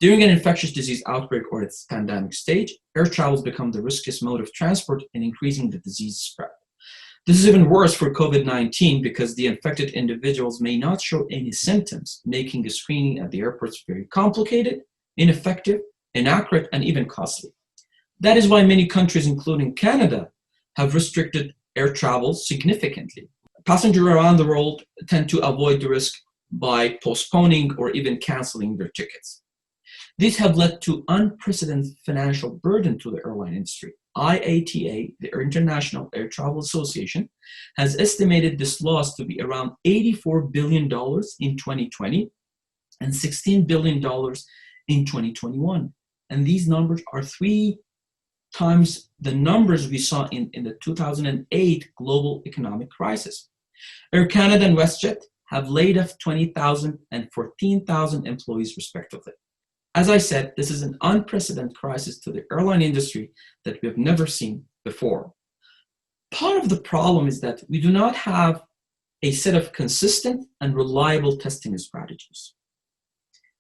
During an infectious disease outbreak or its pandemic stage, air travels become the riskiest mode of transport in increasing the disease spread. This is even worse for COVID-19 because the infected individuals may not show any symptoms, making a screening at the airports very complicated, ineffective, inaccurate, and even costly. That is why many countries, including Canada, have restricted air travel significantly. Passengers around the world tend to avoid the risk by postponing or even canceling their tickets. These have led to unprecedented financial burden to the airline industry. IATA, the International Air Travel Association, has estimated this loss to be around $84 billion in 2020 and $16 billion in 2021. And these numbers are 3 times the numbers we saw in the 2008 global economic crisis. Air Canada and WestJet have laid off 20,000 and 14,000 employees respectively. As I said, this is an unprecedented crisis to the airline industry that we have never seen before. Part of the problem is that we do not have a set of consistent and reliable testing strategies.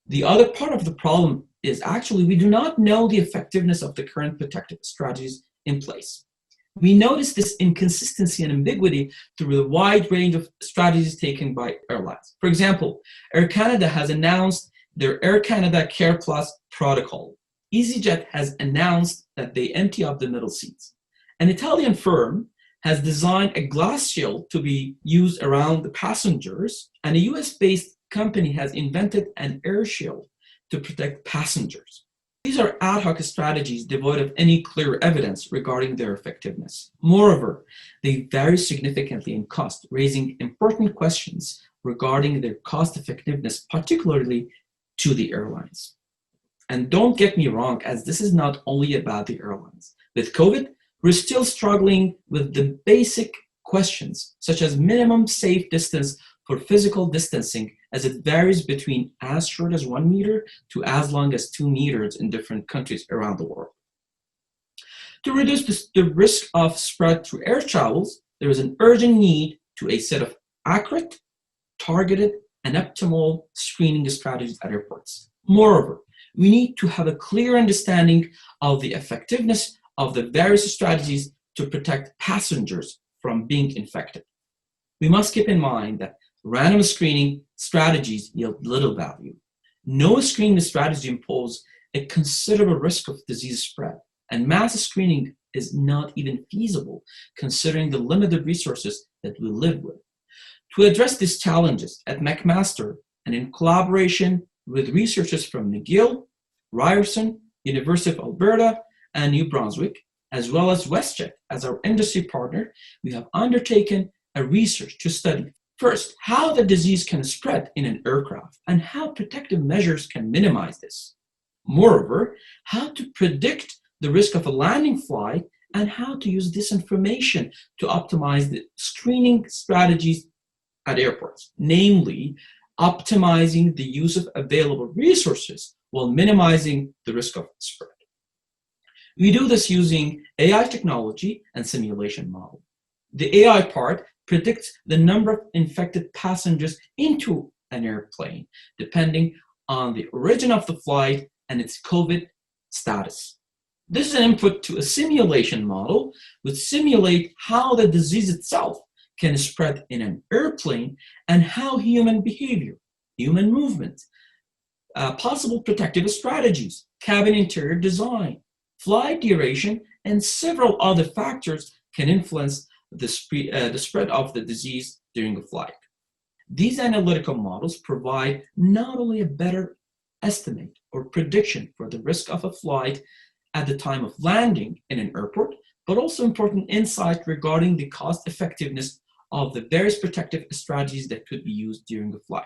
The other part of the problem is actually we do not know the effectiveness of the current protective strategies in place. We notice this inconsistency and ambiguity through the wide range of strategies taken by airlines. For example, Air Canada has announced their Air Canada Care Plus protocol. EasyJet has announced that they empty up the middle seats. An Italian firm has designed a glass shield to be used around the passengers, and a US-based company has invented an air shield to protect passengers. These are ad hoc strategies devoid of any clear evidence regarding their effectiveness. Moreover, they vary significantly in cost, raising important questions regarding their cost effectiveness, particularly to the airlines. And don't get me wrong, as this is not only about the airlines. With COVID, we're still struggling with the basic questions, such as minimum safe distance for physical distancing, as it varies between as short as 1 meter to as long as 2 meters in different countries around the world. To reduce the risk of spread through air travels, there is an urgent need to a set of accurate, targeted, and optimal screening strategies at airports. Moreover, we need to have a clear understanding of the effectiveness of the various strategies to protect passengers from being infected. We must keep in mind that random screening strategies yield little value. No screening strategy imposes a considerable risk of disease spread, and mass screening is not even feasible considering the limited resources that we live with. To address these challenges at McMaster, and in collaboration with researchers from McGill, Ryerson, University of Alberta, and New Brunswick, as well as WestJet as our industry partner, we have undertaken a research to study, first, how the disease can spread in an aircraft and how protective measures can minimize this. Moreover, how to predict the risk of a landing flight and how to use this information to optimize the screening strategies at airports, namely optimizing the use of available resources while minimizing the risk of spread. We do this using AI technology and simulation model. The AI part predicts the number of infected passengers into an airplane, depending on the origin of the flight and its COVID status. This is an input to a simulation model which simulate how the disease itself can spread in an airplane and how human behavior, human movement, possible protective strategies, cabin interior design, flight duration, and several other factors can influence the spread of the disease during a flight. These analytical models provide not only a better estimate or prediction for the risk of a flight at the time of landing in an airport, but also important insight regarding the cost effectiveness of the various protective strategies that could be used during the flight.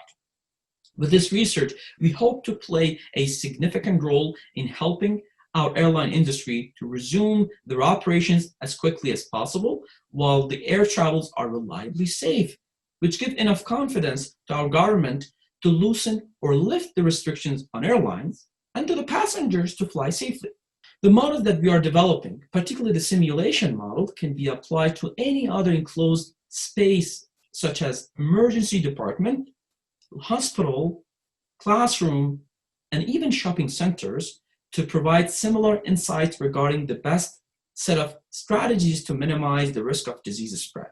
With this research, we hope to play a significant role in helping our airline industry to resume their operations as quickly as possible while the air travels are reliably safe, which give enough confidence to our government to loosen or lift the restrictions on airlines and to the passengers to fly safely. The models that we are developing, particularly the simulation model, can be applied to any other enclosed space such as emergency department, hospital, classroom, and even shopping centers to provide similar insights regarding the best set of strategies to minimize the risk of disease spread.